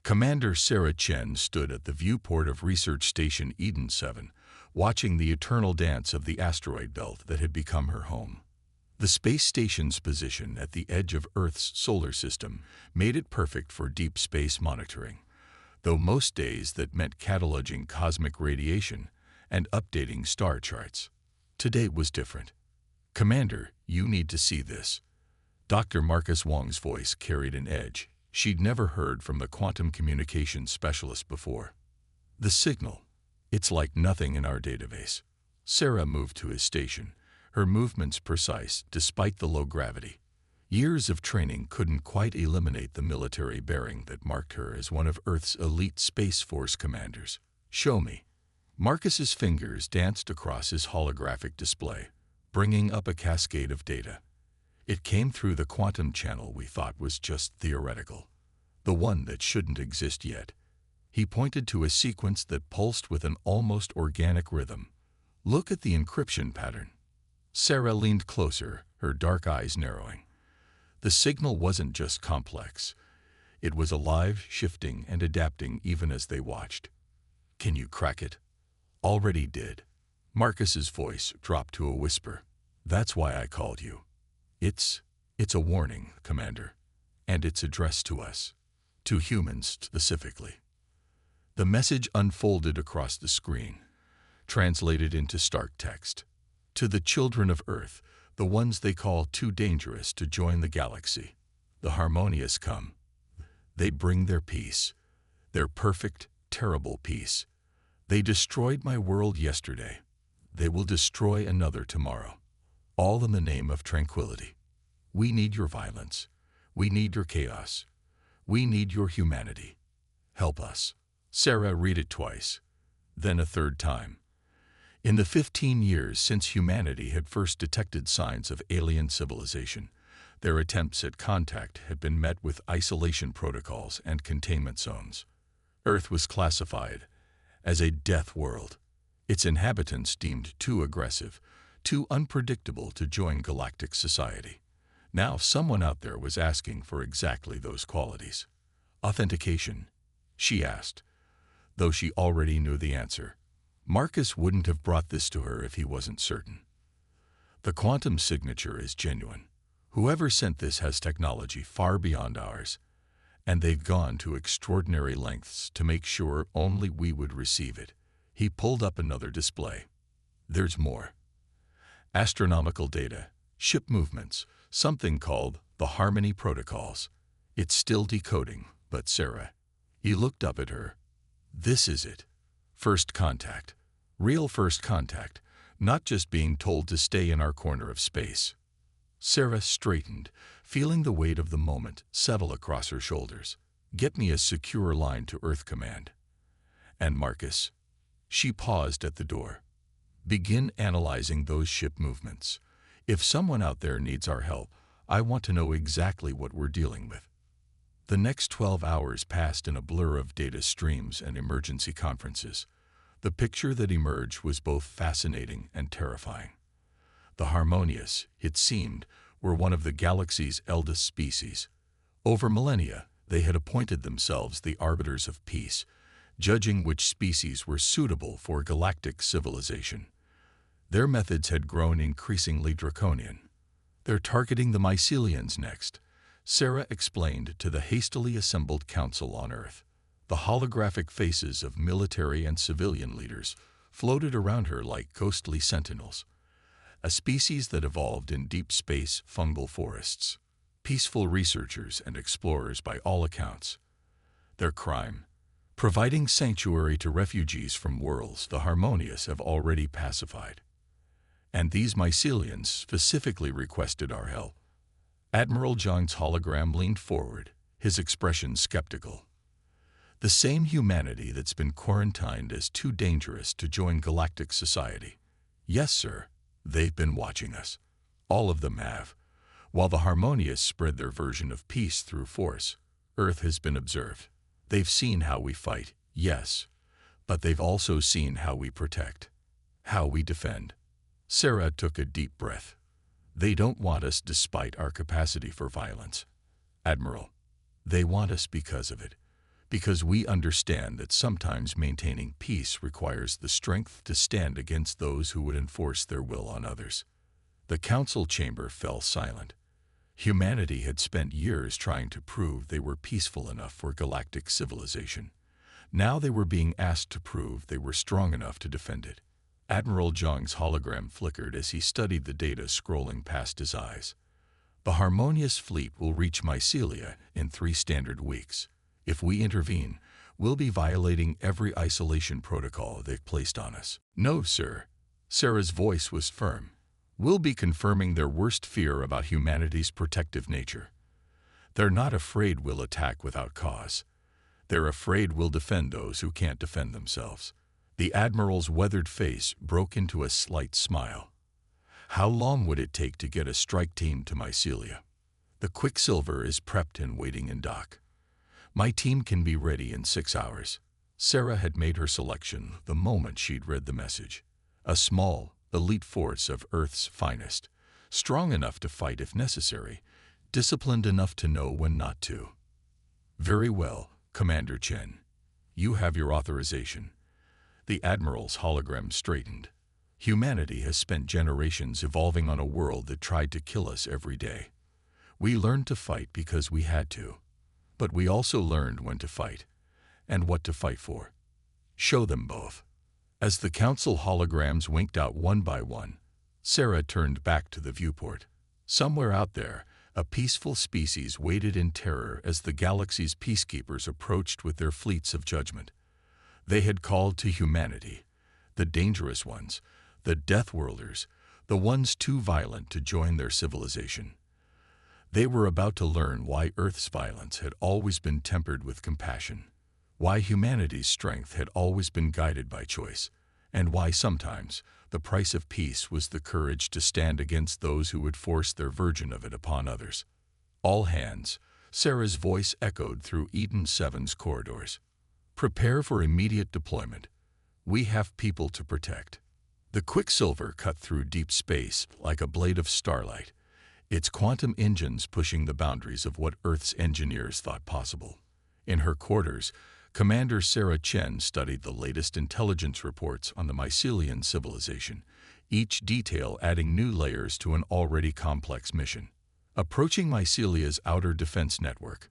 Commander Sarah Chen stood at the viewport of Research Station Eden 7, watching the eternal dance of the asteroid belt that had become her home. The space station's position at the edge of Earth's solar system made it perfect for deep space monitoring, though most days that meant cataloging cosmic radiation and updating star charts. Today was different. "Commander, you need to see this." Dr. Marcus Wong's voice carried an edge she'd never heard from the quantum communications specialist before. "The signal. It's like nothing in our database." Sarah moved to his station, her movements precise despite the low gravity. Years of training couldn't quite eliminate the military bearing that marked her as one of Earth's elite Space Force commanders. "Show me." Marcus's fingers danced across his holographic display, bringing up a cascade of data. It came through the quantum channel we thought was just theoretical, the one that shouldn't exist yet. He pointed to a sequence that pulsed with an almost organic rhythm. "Look at the encryption pattern." Sarah leaned closer, her dark eyes narrowing. The signal wasn't just complex. It was alive, shifting, and adapting even as they watched. "Can you crack it?" "Already did." Marcus's voice dropped to a whisper. "That's why I called you. It's a warning, Commander, and it's addressed to us, to humans specifically." The message unfolded across the screen, translated into stark text. "To the children of Earth, the ones they call too dangerous to join the galaxy, the harmonious come. They bring their peace, their perfect, terrible peace. They destroyed my world yesterday. They will destroy another tomorrow. All in the name of tranquility. We need your violence. We need your chaos. We need your humanity. Help us." Sarah read it twice, then a third time. In the 15 years since humanity had first detected signs of alien civilization, their attempts at contact had been met with isolation protocols and containment zones. Earth was classified as a death world, its inhabitants deemed too aggressive, too unpredictable to join galactic society. Now someone out there was asking for exactly those qualities. "Authentication?" she asked, though she already knew the answer. Marcus wouldn't have brought this to her if he wasn't certain. "The quantum signature is genuine. Whoever sent this has technology far beyond ours, and they've gone to extraordinary lengths to make sure only we would receive it." He pulled up another display. "There's more. Astronomical data, ship movements, something called the Harmony Protocols. It's still decoding, but Sarah..." He looked up at her. "This is it. First contact. Real first contact, not just being told to stay in our corner of space." Sarah straightened, feeling the weight of the moment settle across her shoulders. "Get me a secure line to Earth Command." "And Marcus?" She paused at the door. "Begin analyzing those ship movements. If someone out there needs our help, I want to know exactly what we're dealing with." The next 12 hours passed in a blur of data streams and emergency conferences. The picture that emerged was both fascinating and terrifying. The Harmonious, it seemed, were one of the galaxy's eldest species. Over millennia, they had appointed themselves the arbiters of peace, judging which species were suitable for galactic civilization. Their methods had grown increasingly draconian. "They're targeting the mycelians next," Sarah explained to the hastily assembled council on Earth. The holographic faces of military and civilian leaders floated around her like ghostly sentinels. A species that evolved in deep space fungal forests. Peaceful researchers and explorers by all accounts. Their crime? Providing sanctuary to refugees from worlds the Harmonious have already pacified. And these mycelians specifically requested our help. Admiral Zhang's hologram leaned forward, his expression skeptical. "The same humanity that's been quarantined as too dangerous to join galactic society. Yes, sir, they've been watching us. All of them have. While the Harmonious spread their version of peace through force, Earth has been observed. They've seen how we fight, yes, but they've also seen how we protect, how we defend." Sarah took a deep breath. "They don't want us despite our capacity for violence, Admiral. They want us because of it. because we understand that sometimes maintaining peace requires the strength to stand against those who would enforce their will on others. The council chamber fell silent. Humanity had spent years trying to prove they were peaceful enough for galactic civilization. Now they were being asked to prove they were strong enough to defend it. Admiral Zhang's hologram flickered as he studied the data scrolling past his eyes. The Harmonious Fleet will reach Mycelia in 3 standard weeks. If we intervene, we'll be violating every isolation protocol they've placed on us. No, sir. Sarah's voice was firm. We'll be confirming their worst fear about humanity's protective nature. They're not afraid we'll attack without cause. They're afraid we'll defend those who can't defend themselves. The Admiral's weathered face broke into a slight smile. How long would it take to get a strike team to Mycelia? The Quicksilver is prepped and waiting in dock. My team can be ready in 6 hours. Sarah had made her selection the moment she'd read the message. A small, elite force of Earth's finest, strong enough to fight if necessary, disciplined enough to know when not to. Very well, Commander Chen. You have your authorization. The Admiral's hologram straightened. Humanity has spent generations evolving on a world that tried to kill us every day. We learned to fight because we had to. But we also learned when to fight, and what to fight for. Show them both. As the council holograms winked out one by one, Sarah turned back to the viewport. Somewhere out there, a peaceful species waited in terror as the galaxy's peacekeepers approached with their fleets of judgment. They had called to humanity, the dangerous ones, the Deathworlders, the ones too violent to join their civilization. They were about to learn why Earth's violence had always been tempered with compassion, why humanity's strength had always been guided by choice, and why sometimes the price of peace was the courage to stand against those who would force their version of it upon others. All hands, Sarah's voice echoed through Eden 7's corridors. Prepare for immediate deployment. We have people to protect. The Quicksilver cut through deep space like a blade of starlight, its quantum engines pushing the boundaries of what Earth's engineers thought possible. In her quarters, Commander Sarah Chen studied the latest intelligence reports on the Mycelian civilization, each detail adding new layers to an already complex mission. Approaching Mycelia's outer defense network,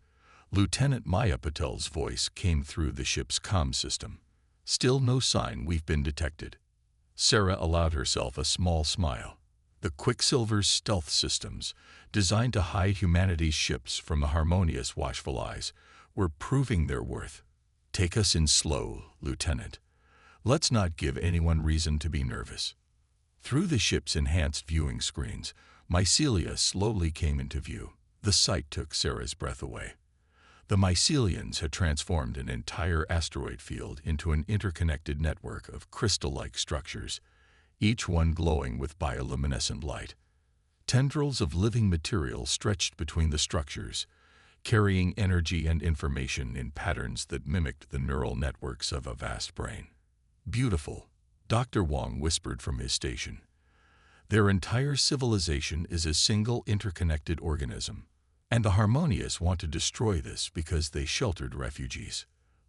Lieutenant Maya Patel's voice came through the ship's comm system. Still no sign we've been detected. Sarah allowed herself a small smile. The Quicksilver's stealth systems, designed to hide humanity's ships from the Harmonious watchful eyes, were proving their worth. Take us in slow, Lieutenant. Let's not give anyone reason to be nervous. Through the ship's enhanced viewing screens, Mycelia slowly came into view. The sight took Sarah's breath away. The Mycelians had transformed an entire asteroid field into an interconnected network of crystal-like structures, each one glowing with bioluminescent light. Tendrils of living material stretched between the structures, carrying energy and information in patterns that mimicked the neural networks of a vast brain. Beautiful, Dr. Wong whispered from his station. Their entire civilization is a single interconnected organism, and the Harmonious want to destroy this because they sheltered refugees.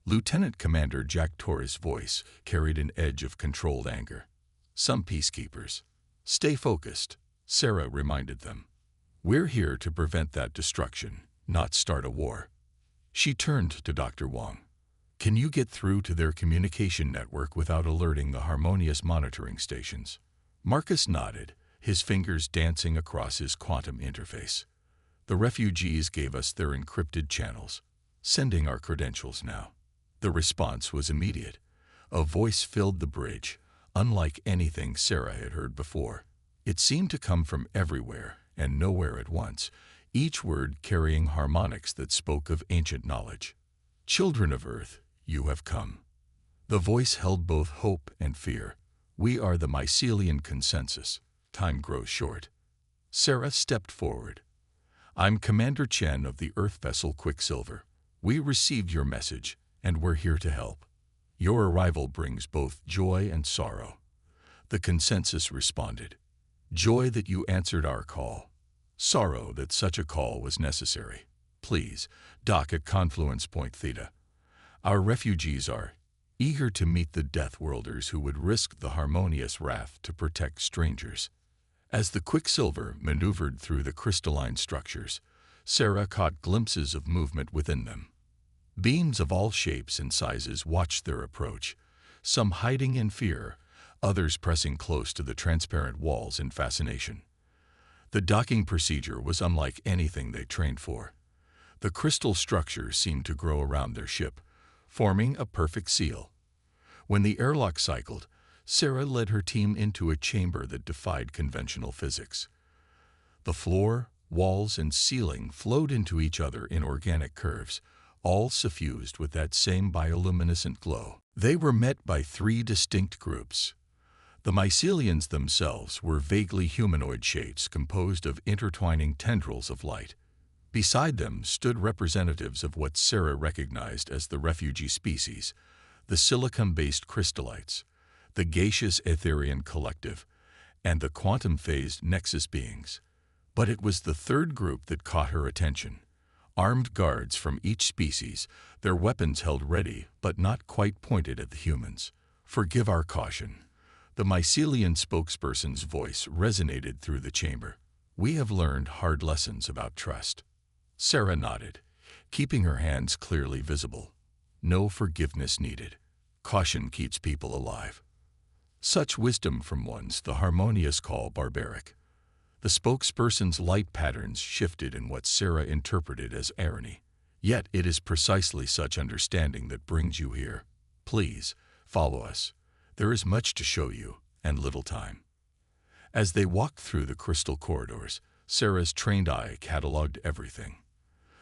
Lieutenant Commander Jack Torres' voice carried an edge of controlled anger. Some peacekeepers. Stay focused, Sarah reminded them. We're here to prevent that destruction, not start a war. She turned to Dr. Wong. Can you get through to their communication network without alerting the Harmonious monitoring stations? Marcus nodded, his fingers dancing across his quantum interface. The refugees gave us their encrypted channels, sending our credentials now. The response was immediate. A voice filled the bridge, unlike anything Sarah had heard before. It seemed to come from everywhere and nowhere at once, each word carrying harmonics that spoke of ancient knowledge. Children of Earth, you have come. The voice held both hope and fear. We are the Mycelian consensus. Time grows short. Sarah stepped forward. I'm Commander Chen of the Earth vessel Quicksilver. We received your message, and we're here to help. Your arrival brings both joy and sorrow. The consensus responded. Joy that you answered our call. Sorrow that such a call was necessary. Please, dock at Confluence Point Theta. Our refugees are eager to meet the Deathworlders who would risk the harmonious wrath to protect strangers. As the Quicksilver maneuvered through the crystalline structures, Sarah caught glimpses of movement within them. Beings of all shapes and sizes watched their approach, some hiding in fear, others pressing close to the transparent walls in fascination. The docking procedure was unlike anything they trained for. The crystal structures seemed to grow around their ship, forming a perfect seal. When the airlock cycled, Sarah led her team into a chamber that defied conventional physics. The floor, walls, and ceiling flowed into each other in organic curves, all suffused with that same bioluminescent glow. They were met by three distinct groups. The mycelians themselves were vaguely humanoid shapes composed of intertwining tendrils of light. Beside them stood representatives of what Sarah recognized as the refugee species, the silicon-based crystallites, the gaseous Etherian collective, and the quantum-phased nexus beings. But it was the third group that caught her attention. Armed guards from each species, their weapons held ready but not quite pointed at the humans. "Forgive our caution." The mycelian spokesperson's voice resonated through the chamber. "We have learned hard lessons about trust." Sarah nodded, keeping her hands clearly visible. "No forgiveness needed. Caution keeps people alive." Such wisdom from ones the harmonious call barbaric. The spokesperson's light patterns shifted in what Sarah interpreted as irony. "Yet it is precisely such understanding that brings you here. Please, follow us. There is much to show you, and little time." As they walked through the crystal corridors, Sarah's trained eye cataloged everything.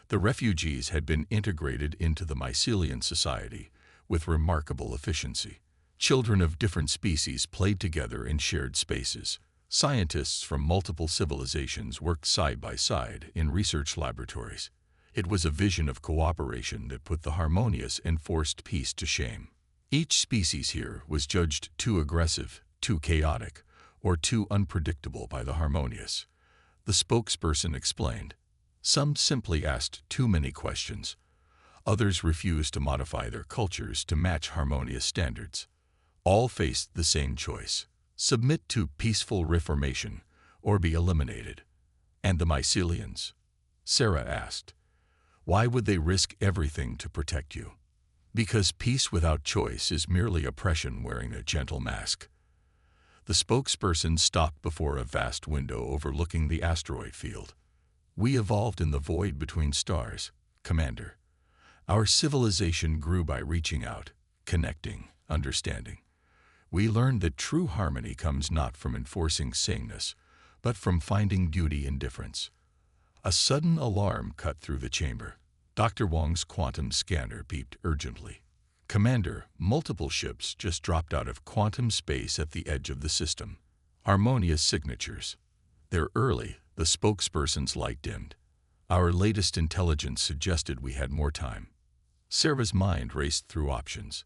The refugees had been integrated into the mycelian society with remarkable efficiency. Children of different species played together in shared spaces. Scientists from multiple civilizations worked side by side in research laboratories. It was a vision of cooperation that put the harmonious and forced peace to shame. Each species here was judged too aggressive, too chaotic, or too unpredictable by the harmonious. The spokesperson explained. Some simply asked too many questions. Others refused to modify their cultures to match harmonious standards. All faced the same choice: submit to peaceful reformation or be eliminated. "And the mycelians?" Sarah asked. "Why would they risk everything to protect you?" "Because peace without choice is merely oppression wearing a gentle mask." The spokesperson stopped before a vast window overlooking the asteroid field. "We evolved in the void between stars, Commander. Our civilization grew by reaching out, connecting, understanding. We learned that true harmony comes not from enforcing sameness, but from finding beauty in difference." A sudden alarm cut through the chamber. Dr. Wong's quantum scanner beeped urgently. "Commander, multiple ships just dropped out of quantum space at the edge of the system. Harmonious signatures. They're early." The spokesperson's light dimmed. "Our latest intelligence suggested we had more time." Sarah's mind raced through options.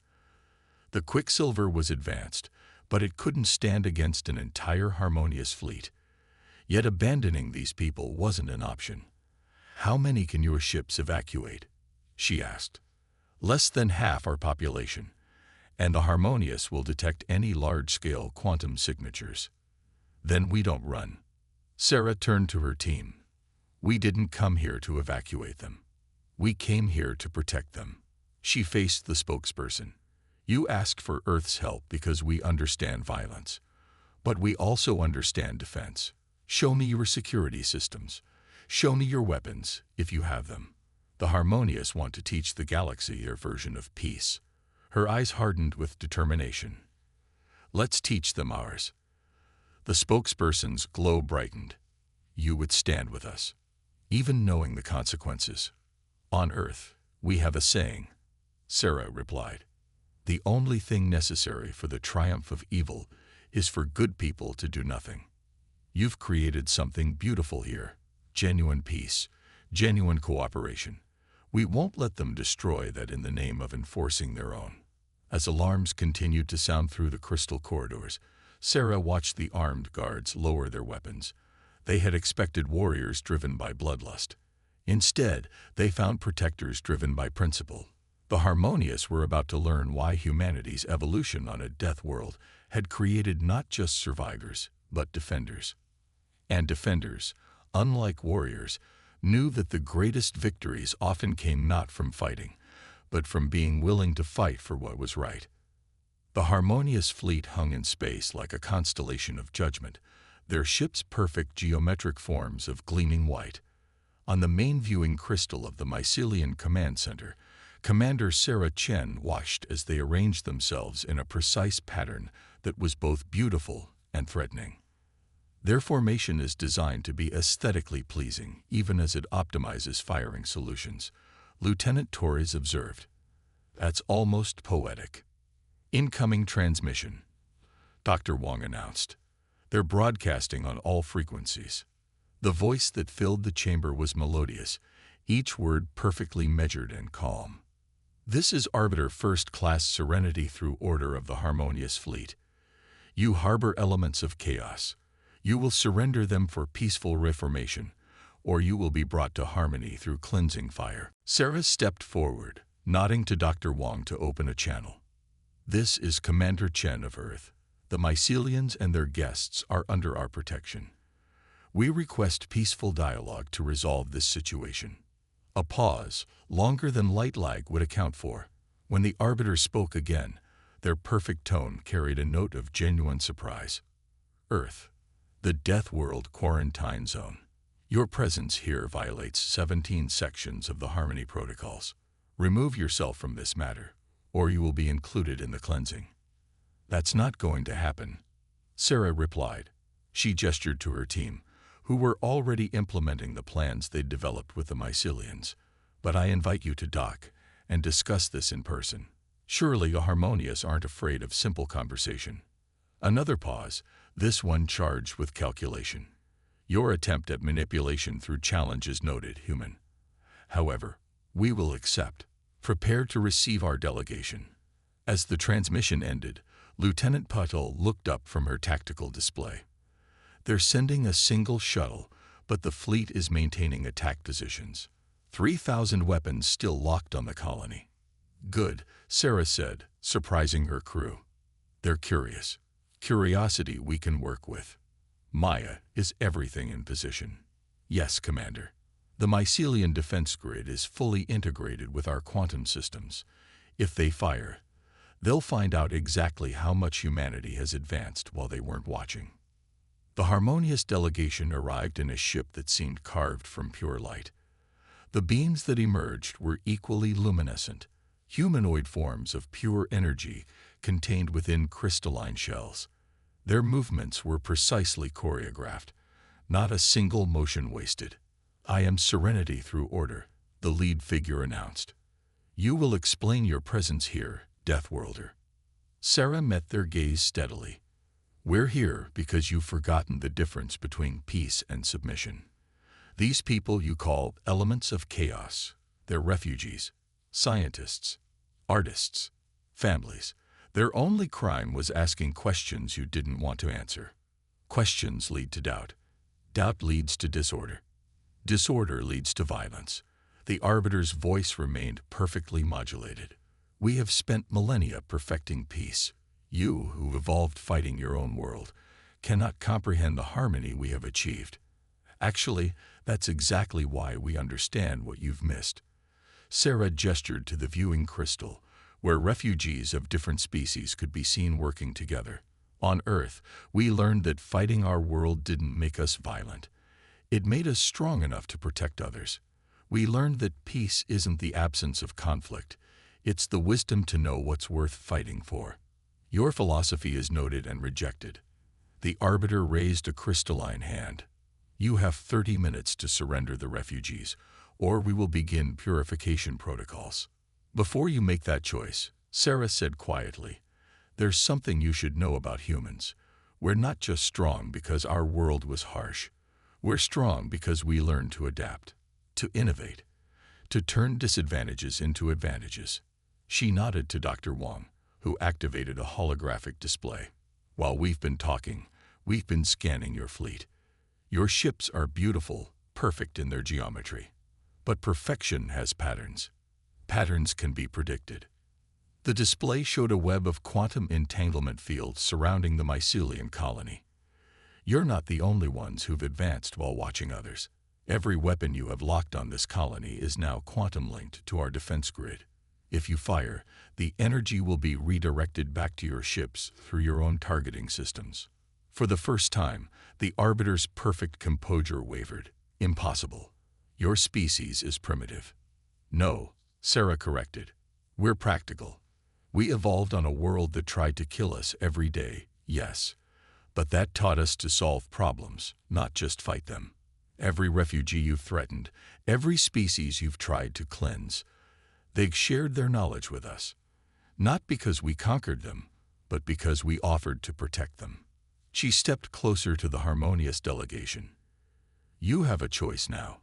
The Quicksilver was advanced, but it couldn't stand against an entire harmonious fleet. Yet abandoning these people wasn't an option. "How many can your ships evacuate?" she asked. "Less than half our population, and the harmonious will detect any large-scale quantum signatures." "Then we don't run." Sarah turned to her team. "We didn't come here to evacuate them. We came here to protect them." She faced the spokesperson. "You ask for Earth's help because we understand violence. But we also understand defense. Show me your security systems. Show me your weapons, if you have them. The harmonious want to teach the galaxy their version of peace." Her eyes hardened with determination. "Let's teach them ours." The spokesperson's glow brightened. "You would stand with us, even knowing the consequences." "On Earth, we have a saying," Sarah replied. "The only thing necessary for the triumph of evil is for good people to do nothing." You've created something beautiful here. Genuine peace, genuine cooperation. We won't let them destroy that in the name of enforcing their own. As alarms continued to sound through the crystal corridors, Sarah watched the armed guards lower their weapons. They had expected warriors driven by bloodlust. Instead, they found protectors driven by principle. The Harmonious were about to learn why humanity's evolution on a death world had created not just survivors, but defenders. And defenders, unlike warriors, knew that the greatest victories often came not from fighting, but from being willing to fight for what was right. The Harmonious fleet hung in space like a constellation of judgment, their ships perfect geometric forms of gleaming white. On the main viewing crystal of the Mycelian Command Center, Commander Sarah Chen watched as they arranged themselves in a precise pattern that was both beautiful and threatening. Their formation is designed to be aesthetically pleasing, even as it optimizes firing solutions, Lieutenant Torres observed. That's almost poetic. Incoming transmission, Dr. Wong announced. They're broadcasting on all frequencies. The voice that filled the chamber was melodious, each word perfectly measured and calm. This is Arbiter First Class Serenity through order of the Harmonious Fleet. You harbor elements of chaos. You will surrender them for peaceful reformation, or you will be brought to harmony through cleansing fire. Sarah stepped forward, nodding to Dr. Wong to open a channel. This is Commander Chen of Earth. The Mycelians and their guests are under our protection. We request peaceful dialogue to resolve this situation. A pause, longer than light lag would account for. When the Arbiter spoke again, their perfect tone carried a note of genuine surprise. Earth, the Death World Quarantine Zone. Your presence here violates 17 sections of the Harmony Protocols. Remove yourself from this matter, or you will be included in the cleansing. That's not going to happen, Sarah replied. She gestured to her team, who were already implementing the plans they'd developed with the Mycelians. But I invite you to dock and discuss this in person. Surely the Harmonious aren't afraid of simple conversation. Another pause, this one charged with calculation. Your attempt at manipulation through challenge is noted, human. However, we will accept. Prepare to receive our delegation. As the transmission ended, Lieutenant Puddle looked up from her tactical display. They're sending a single shuttle, but the fleet is maintaining attack positions. 3,000 weapons still locked on the colony. Good, Sarah said, surprising her crew. They're curious. Curiosity we can work with. Maya, is everything in position? Yes, Commander. The Mycelian defense grid is fully integrated with our quantum systems. If they fire, they'll find out exactly how much humanity has advanced while they weren't watching. The Harmonious delegation arrived in a ship that seemed carved from pure light. The beams that emerged were equally luminescent, humanoid forms of pure energy contained within crystalline shells. Their movements were precisely choreographed, not a single motion wasted. I am Serenity through order, the lead figure announced. You will explain your presence here, Deathworlder. Sarah met their gaze steadily. We're here because you've forgotten the difference between peace and submission. These people you call elements of chaos. They're refugees, scientists, artists, families. Their only crime was asking questions you didn't want to answer. Questions lead to doubt. Doubt leads to disorder. Disorder leads to violence. The Arbiter's voice remained perfectly modulated. We have spent millennia perfecting peace. You, who evolved fighting your own world, cannot comprehend the harmony we have achieved. Actually, that's exactly why we understand what you've missed. Sarah gestured to the viewing crystal, where refugees of different species could be seen working together. On Earth, we learned that fighting our world didn't make us violent. It made us strong enough to protect others. We learned that peace isn't the absence of conflict. It's the wisdom to know what's worth fighting for. Your philosophy is noted and rejected. The Arbiter raised a crystalline hand. You have 30 minutes to surrender the refugees, or we will begin purification protocols. Before you make that choice, Sarah said quietly, there's something you should know about humans. We're not just strong because our world was harsh. We're strong because we learned to adapt, to innovate, to turn disadvantages into advantages. She nodded to Dr. Wong, who activated a holographic display. While we've been talking, we've been scanning your fleet. Your ships are beautiful, perfect in their geometry. But perfection has patterns. Patterns can be predicted. The display showed a web of quantum entanglement fields surrounding the mycelium colony. You're not the only ones who've advanced while watching others. Every weapon you have locked on this colony is now quantum-linked to our defense grid. If you fire, the energy will be redirected back to your ships through your own targeting systems. For the first time, the Arbiter's perfect composure wavered. Impossible. Your species is primitive. No, Sarah corrected. We're practical. We evolved on a world that tried to kill us every day, yes. But that taught us to solve problems, not just fight them. Every refugee you've threatened, every species you've tried to cleanse, they've shared their knowledge with us. Not because we conquered them, but because we offered to protect them. She stepped closer to the harmonious delegation. You have a choice now.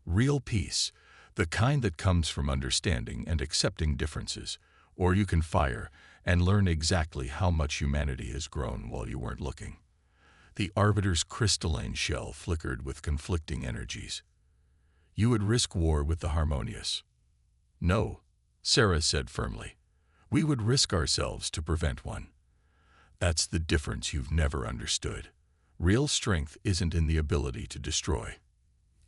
Real peace, the kind that comes from understanding and accepting differences, or you can fire and learn exactly how much humanity has grown while you weren't looking. The Arbiter's crystalline shell flickered with conflicting energies. You would risk war with the harmonious. No, Sarah said firmly. We would risk ourselves to prevent one. That's the difference you've never understood. Real strength isn't in the ability to destroy.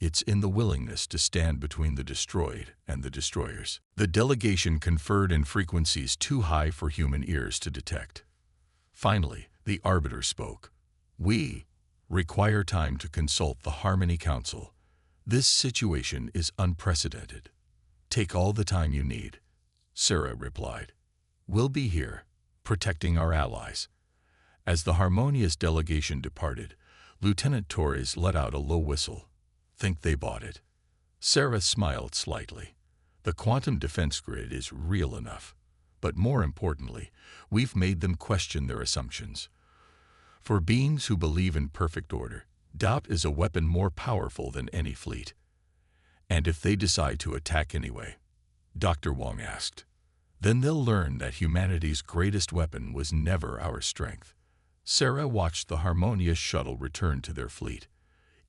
It's in the willingness to stand between the destroyed and the destroyers. The delegation conferred in frequencies too high for human ears to detect. Finally, the Arbiter spoke. We require time to consult the Harmony Council. This situation is unprecedented. Take all the time you need, Sarah replied. We'll be here, protecting our allies. As the harmonious delegation departed, Lieutenant Torres let out a low whistle. Think they bought it? Sarah smiled slightly. The quantum defense grid is real enough. But more importantly, we've made them question their assumptions. For beings who believe in perfect order, doubt is a weapon more powerful than any fleet. And if they decide to attack anyway, Dr. Wong asked, then they'll learn that humanity's greatest weapon was never our strength. Sarah watched the harmonious shuttle return to their fleet.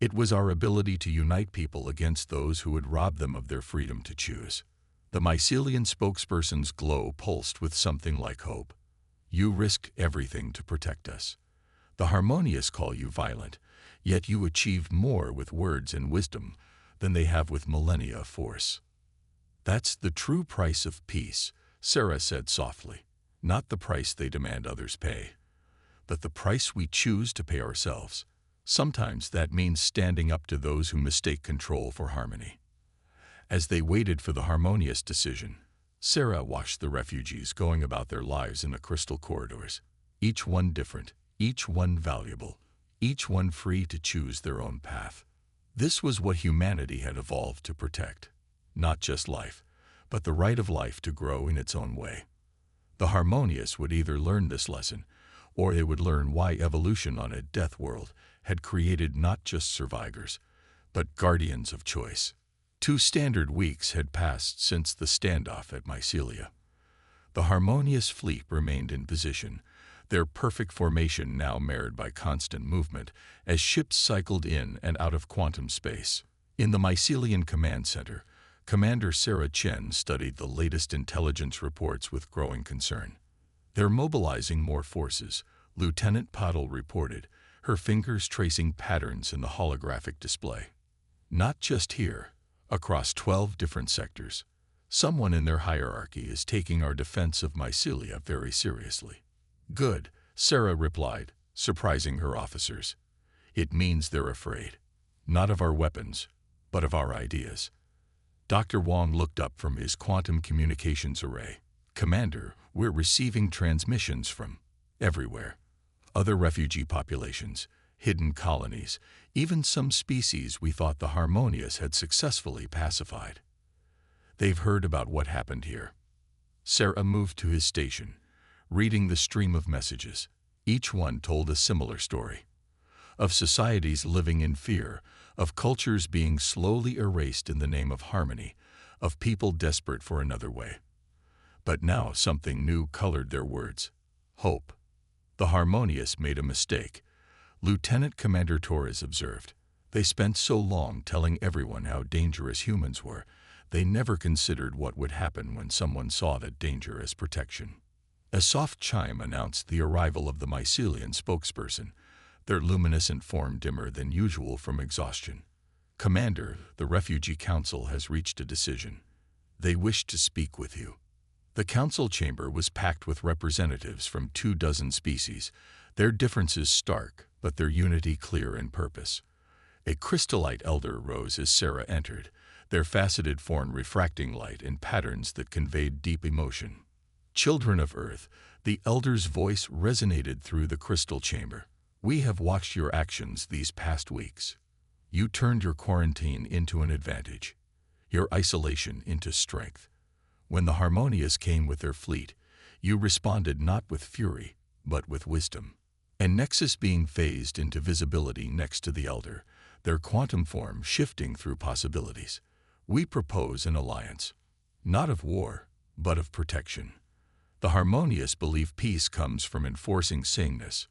It was our ability to unite people against those who would rob them of their freedom to choose. The mycelium spokesperson's glow pulsed with something like hope. You risked everything to protect us. The harmonious call you violent, yet you achieved more with words and wisdom than they have with millennia of force. That's the true price of peace, Sarah said softly. Not the price they demand others pay, but the price we choose to pay ourselves. Sometimes that means standing up to those who mistake control for harmony. As they waited for the harmonious decision, Sarah watched the refugees going about their lives in the crystal corridors, each one different, each one valuable, each one free to choose their own path. This was what humanity had evolved to protect. Not just life, but the right of life to grow in its own way. The harmonious would either learn this lesson, or they would learn why evolution on a death world had created not just survivors, but guardians of choice. 2 standard weeks had passed since the standoff at Mycelia. The harmonious fleet remained in position, their perfect formation now marred by constant movement as ships cycled in and out of quantum space. In the Mycelian Command Center, Commander Sarah Chen studied the latest intelligence reports with growing concern. They're mobilizing more forces, Lieutenant Pottle reported, her fingers tracing patterns in the holographic display. Not just here, across 12 different sectors. Someone in their hierarchy is taking our defense of Mycelia very seriously. Good, Sarah replied, surprising her officers. It means they're afraid. Not of our weapons, but of our ideas. Dr. Wong looked up from his quantum communications array. Commander, we're receiving transmissions from everywhere. Other refugee populations, hidden colonies, even some species we thought the harmonious had successfully pacified. They've heard about what happened here. Sarah moved to his station, reading the stream of messages. Each one told a similar story. Of societies living in fear, of cultures being slowly erased in the name of harmony, of people desperate for another way. But now something new colored their words. Hope. The harmonious made a mistake, Lieutenant Commander Torres observed. They spent so long telling everyone how dangerous humans were They never considered what would happen when someone saw that danger as protection. A soft chime announced the arrival of the mycelium spokesperson, their luminescent form dimmer than usual from exhaustion. "Commander, the Refugee Council has reached a decision. They wish to speak with you." The council chamber was packed with representatives from 24 species, their differences stark, but their unity clear in purpose. A crystallite elder rose as Sarah entered, their faceted form refracting light in patterns that conveyed deep emotion. "Children of Earth," the elder's voice resonated through the crystal chamber. "We have watched your actions these past weeks. You turned your quarantine into an advantage, your isolation into strength. When the Harmonious came with their fleet, you responded not with fury, but with wisdom." And Nexus being phased into visibility next to the elder, their quantum form shifting through possibilities. "We propose an alliance, not of war, but of protection. The Harmonious believe peace comes from enforcing sameness.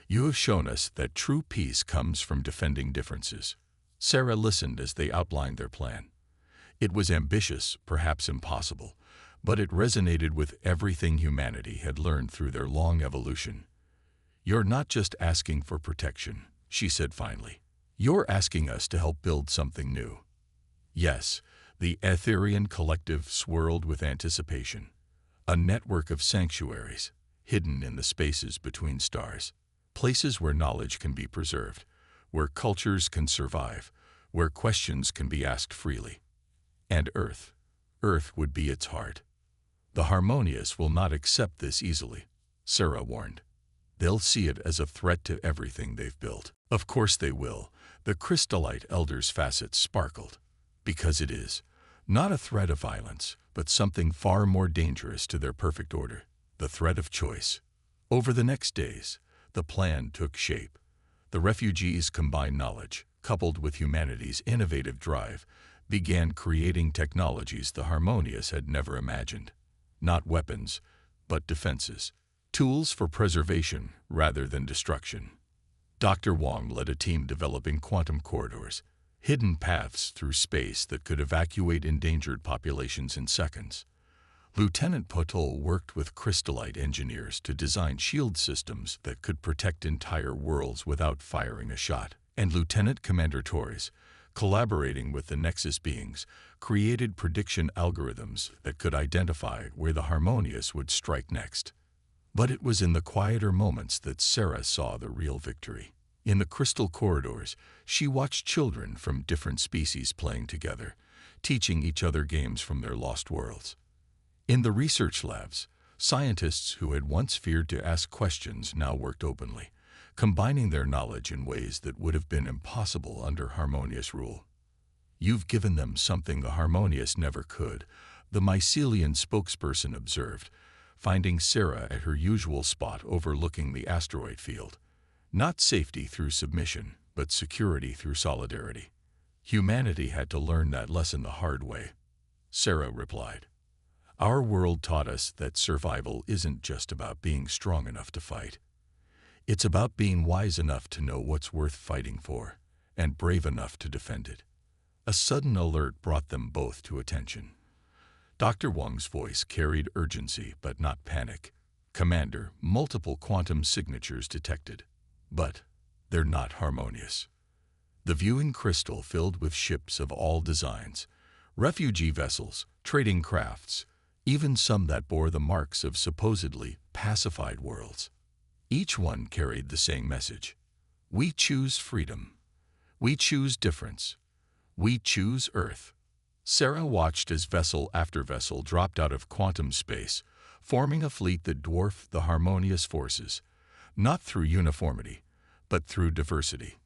You have shown us that true peace comes from defending differences." Sarah listened as they outlined their plan. It was ambitious, perhaps impossible, but it resonated with everything humanity had learned through their long evolution. "You're not just asking for protection," she said finally. "You're asking us to help build something new." Yes, the Etherian collective swirled with anticipation. A network of sanctuaries, hidden in the spaces between stars. Places where knowledge can be preserved, where cultures can survive, where questions can be asked freely. And Earth would be its heart. "The Harmonious will not accept this easily," Sarah warned. "They'll see it as a threat to everything they've built." "Of course they will," the crystallite elder's facets sparkled. "Because it is. Not a threat of violence, but something far more dangerous to their perfect order. The threat of choice." Over the next days, the plan took shape. The refugees' combined knowledge, coupled with humanity's innovative drive, began creating technologies the Harmonious had never imagined. Not weapons, but defenses. Tools for preservation rather than destruction. Dr. Wong led a team developing quantum corridors, hidden paths through space that could evacuate endangered populations in seconds. Lieutenant Potol worked with crystallite engineers to design shield systems that could protect entire worlds without firing a shot. And Lieutenant Commander Torres, collaborating with the Nexus beings, created prediction algorithms that could identify where the Harmonious would strike next. But it was in the quieter moments that Sarah saw the real victory. In the crystal corridors, she watched children from different species playing together, teaching each other games from their lost worlds. In the research labs, scientists who had once feared to ask questions now worked openly, combining their knowledge in ways that would have been impossible under Harmonious rule. "You've given them something the Harmonious never could," the mycelium spokesperson observed, finding Sarah at her usual spot overlooking the asteroid field. "Not safety through submission, but security through solidarity. Humanity had to learn that lesson the hard way," Sarah replied. "Our world taught us that survival isn't just about being strong enough to fight. It's about being wise enough to know what's worth fighting for, and brave enough to defend it." A sudden alert brought them both to attention. Dr. Wong's voice carried urgency but not panic. "Commander, multiple quantum signatures detected. But they're not Harmonious." The viewing crystal filled with ships of all designs, refugee vessels, trading crafts, even some that bore the marks of supposedly pacified worlds. Each one carried the same message. "We choose freedom. We choose difference. We choose Earth." Sarah watched as vessel after vessel dropped out of quantum space, forming a fleet that dwarfed the Harmonious forces, not through uniformity, but through diversity.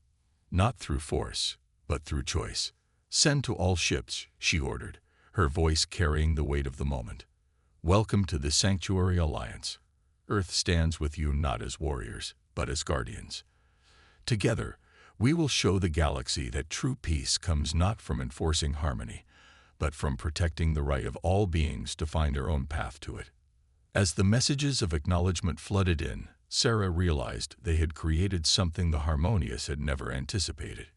Not through force, but through choice. "Send to all ships," she ordered, her voice carrying the weight of the moment. "Welcome to the Sanctuary Alliance. Earth stands with you not as warriors, but as guardians. Together, we will show the galaxy that true peace comes not from enforcing harmony, but from protecting the right of all beings to find their own path to it." As the messages of acknowledgement flooded in, Sarah realized they had created something the Harmonious had never anticipated.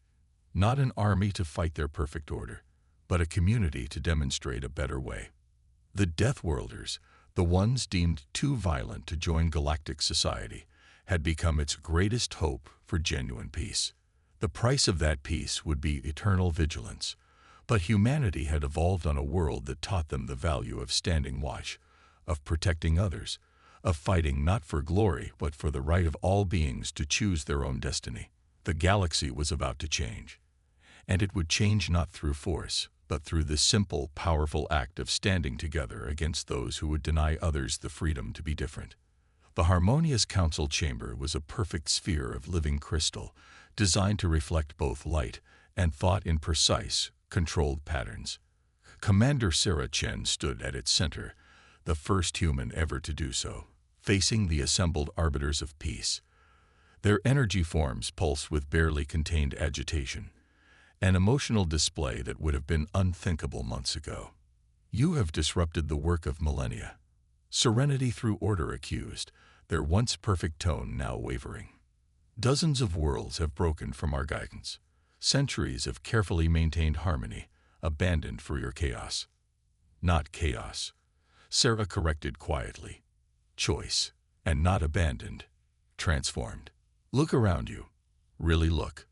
Not an army to fight their perfect order, but a community to demonstrate a better way. The Deathworlders, the ones deemed too violent to join galactic society, had become its greatest hope for genuine peace. The price of that peace would be eternal vigilance, but humanity had evolved on a world that taught them the value of standing watch, of protecting others, of fighting not for glory but for the right of all beings to choose their own destiny. The galaxy was about to change, and it would change not through force, but through the simple, powerful act of standing together against those who would deny others the freedom to be different. The harmonious council chamber was a perfect sphere of living crystal, designed to reflect both light and thought in precise, controlled patterns. Commander Sarah Chen stood at its center, the first human ever to do so, facing the assembled arbiters of peace. Their energy forms pulsed with barely contained agitation, an emotional display that would have been unthinkable months ago. You have disrupted the work of millennia. Serenity through order accused, their once perfect tone now wavering. Dozens of worlds have broken from our guidance. Centuries of carefully maintained harmony, abandoned for your chaos. Not chaos, Sarah corrected quietly. Choice, and not abandoned. Transformed. Look around you. Really look.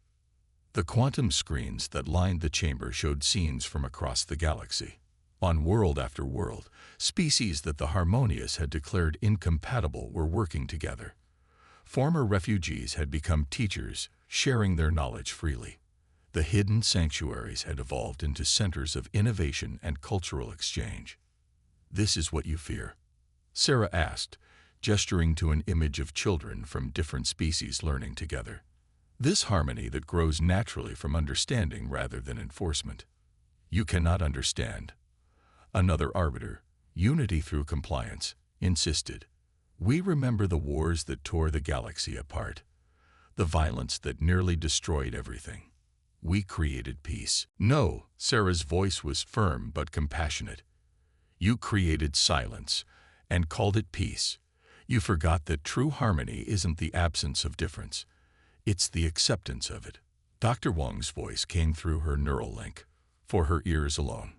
The quantum screens that lined the chamber showed scenes from across the galaxy. On world after world, species that the Harmonious had declared incompatible were working together. Former refugees had become teachers, sharing their knowledge freely. The hidden sanctuaries had evolved into centers of innovation and cultural exchange. This is what you fear? Sarah asked, gesturing to an image of children from different species learning together. This harmony that grows naturally from understanding rather than enforcement. You cannot understand. Another arbiter, unity through compliance, insisted. We remember the wars that tore the galaxy apart, the violence that nearly destroyed everything. We created peace. No, Sarah's voice was firm but compassionate. You created silence and called it peace. You forgot that true harmony isn't the absence of difference. It's the acceptance of it. Dr. Wong's voice came through her neural link, for her ears alone.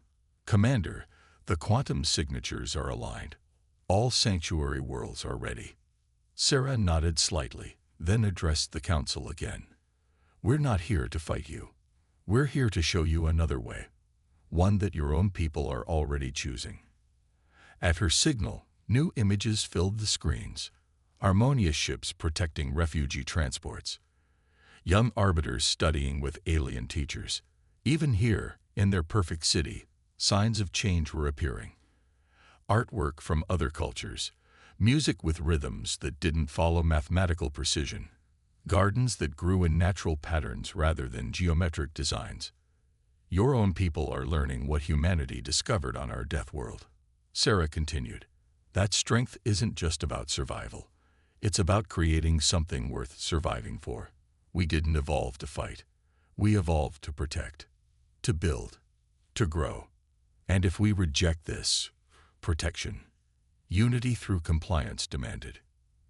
Commander, the quantum signatures are aligned. All sanctuary worlds are ready. Sarah nodded slightly, then addressed the council again. We're not here to fight you. We're here to show you another way, one that your own people are already choosing. At her signal, new images filled the screens. Harmonious ships protecting refugee transports. Young arbiters studying with alien teachers. Even here, in their perfect city, signs of change were appearing. Artwork from other cultures, music with rhythms that didn't follow mathematical precision, gardens that grew in natural patterns rather than geometric designs. Your own people are learning what humanity discovered on our death world. Sarah continued, that strength isn't just about survival. It's about creating something worth surviving for. We didn't evolve to fight. We evolved to protect, to build, to grow. And if we reject this, protection, unity through compliance demanded.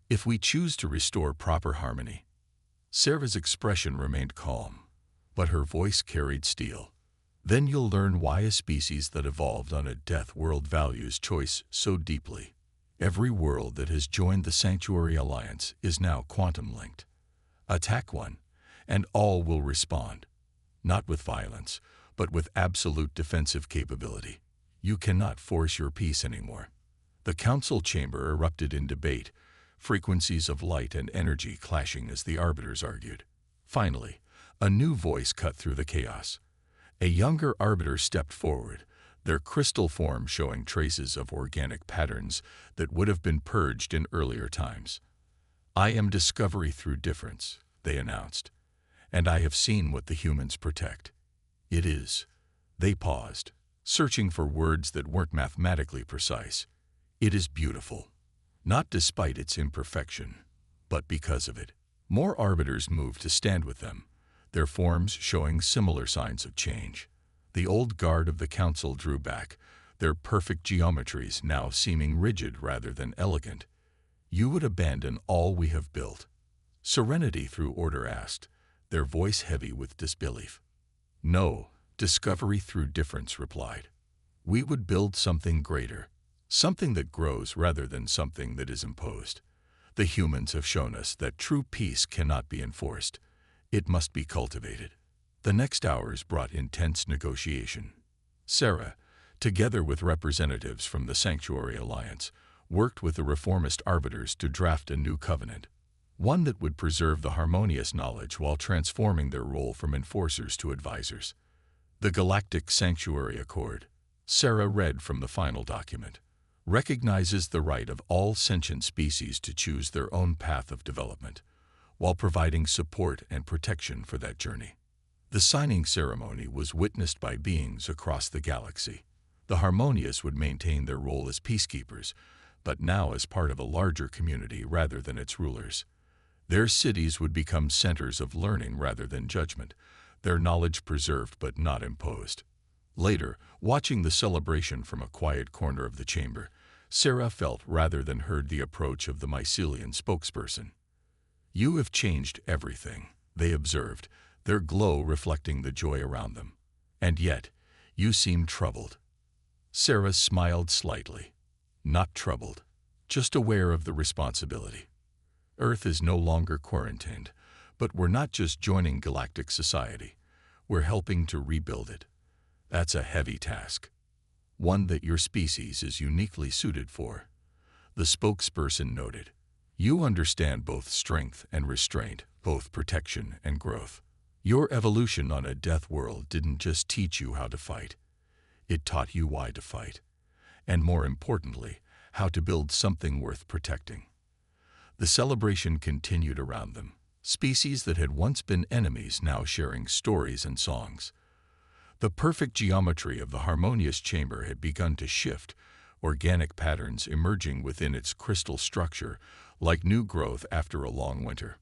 If we choose to restore proper harmony. Sarah's expression remained calm, but her voice carried steel. Then you'll learn why a species that evolved on a death world values choice so deeply. Every world that has joined the Sanctuary Alliance is now quantum-linked. Attack one, and all will respond. Not with violence, but with absolute defensive capability. You cannot force your peace anymore. The council chamber erupted in debate, frequencies of light and energy clashing as the arbiters argued. Finally, a new voice cut through the chaos. A younger arbiter stepped forward, their crystal form showing traces of organic patterns that would have been purged in earlier times. I am discovery through difference, they announced, and I have seen what the humans protect. It is. They paused, searching for words that weren't mathematically precise. It is beautiful. Not despite its imperfection, but because of it. More arbiters moved to stand with them, their forms showing similar signs of change. The old guard of the council drew back, their perfect geometries now seeming rigid rather than elegant. You would abandon all we have built? Serenity through order asked, their voice heavy with disbelief. No, Discovery through difference replied. We would build something greater, something that grows rather than something that is imposed. The humans have shown us that true peace cannot be enforced. It must be cultivated. The next hours brought intense negotiation. Sarah, together with representatives from the Sanctuary Alliance, worked with the reformist arbiters to draft a new covenant, one that would preserve the harmonious knowledge while transforming their role from enforcers to advisors. The Galactic Sanctuary Accord, Sarah read from the final document, recognizes the right of all sentient species to choose their own path of development, while providing support and protection for that journey. The signing ceremony was witnessed by beings across the galaxy. The Harmonious would maintain their role as peacekeepers, but now as part of a larger community rather than its rulers. Their cities would become centers of learning rather than judgment, their knowledge preserved but not imposed. Later, watching the celebration from a quiet corner of the chamber, Sarah felt rather than heard the approach of the mycelian spokesperson. You have changed everything, they observed, their glow reflecting the joy around them. And yet, you seem troubled. Sarah smiled slightly. Not troubled, just aware of the responsibility. Earth is no longer quarantined, but we're not just joining galactic society. We're helping to rebuild it. That's a heavy task, one that your species is uniquely suited for. The spokesperson noted. You understand both strength and restraint, both protection and growth. Your evolution on a death world didn't just teach you how to fight. It taught you why to fight, and more importantly, how to build something worth protecting. The celebration continued around them, species that had once been enemies now sharing stories and songs. The perfect geometry of the harmonious chamber had begun to shift, organic patterns emerging within its crystal structure like new growth after a long winter.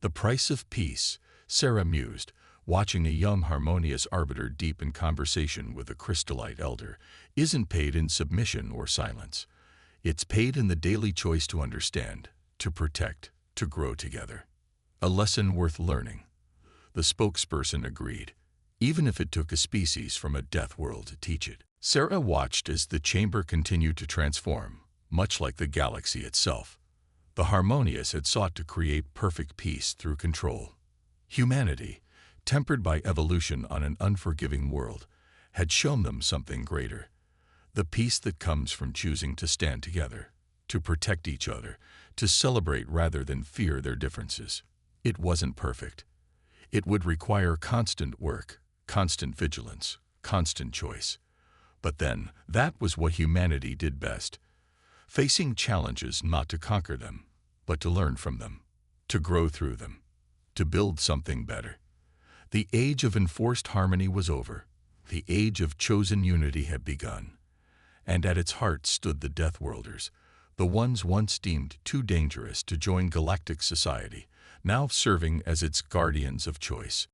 The price of peace, Sarah mused, watching a young harmonious arbiter deep in conversation with a crystallite elder, isn't paid in submission or silence. It's paid in the daily choice to understand, to protect, to grow together. A lesson worth learning. The spokesperson agreed, even if it took a species from a death world to teach it. Sarah watched as the chamber continued to transform, much like the galaxy itself. The Harmonious had sought to create perfect peace through control. Humanity, tempered by evolution on an unforgiving world, had shown them something greater. The peace that comes from choosing to stand together, to protect each other, to celebrate rather than fear their differences. It wasn't perfect. It would require constant work, constant vigilance, constant choice. But then, that was what humanity did best. Facing challenges not to conquer them, but to learn from them, to grow through them, to build something better. The age of enforced harmony was over. The age of chosen unity had begun. And at its heart stood the Deathworlders, the ones once deemed too dangerous to join galactic society, now serving as its guardians of choice.